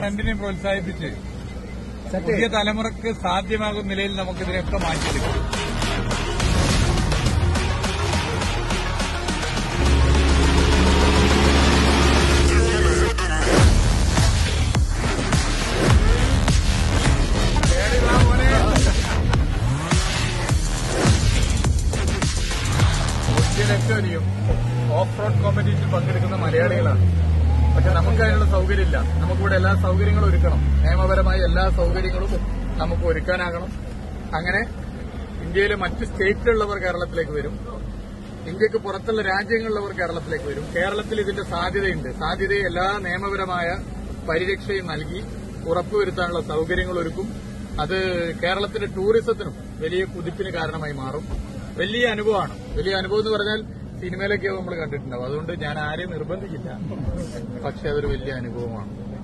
രണ്ടിനെയും പ്രോത്സാഹിപ്പിച്ച് പുതിയ തലമുറക്ക് സാധ്യമാകുന്ന നിലയിൽ നമുക്കിതിനൊക്കെ മാറ്റിയെടുക്കാം. ലക്ഷം ഓഫ് റോഡ് കോമ്പറ്റീഷനിൽ പങ്കെടുക്കുന്ന മലയാളികളാണ്. പക്ഷെ നമുക്ക് അതിനുള്ള സൗകര്യമില്ല. നമുക്കിവിടെ എല്ലാ സൗകര്യങ്ങളും ഒരുക്കണം. നിയമപരമായ എല്ലാ സൗകര്യങ്ങളും നമുക്ക് ഒരുക്കാനാകണം. അങ്ങനെ ഇന്ത്യയിലെ മറ്റ് സ്റ്റേറ്റിലുള്ളവർ കേരളത്തിലേക്ക് വരും. ഇന്ത്യക്ക് പുറത്തുള്ള രാജ്യങ്ങളിലുള്ളവർ കേരളത്തിലേക്ക് വരും. കേരളത്തിൽ ഇതിന്റെ സാധ്യതയുണ്ട്. സാധ്യതയെ എല്ലാ നിയമപരമായ പരിരക്ഷയും നൽകി ഉറപ്പുവരുത്താനുള്ള സൗകര്യങ്ങൾ ഒരുക്കും. അത് കേരളത്തിന്റെ ടൂറിസത്തിനും വലിയ കുതിപ്പിന് കാരണമായി മാറും. വലിയ അനുഭവമാണ്. വലിയ അനുഭവം എന്ന് പറഞ്ഞാൽ സിനിമയിലൊക്കെ നമ്മൾ കണ്ടിട്ടുണ്ടാവും. അതുകൊണ്ട് ഞാൻ ആരെയും നിർബന്ധിക്കില്ല. പക്ഷെ അതൊരു വലിയ അനുഭവമാണ്.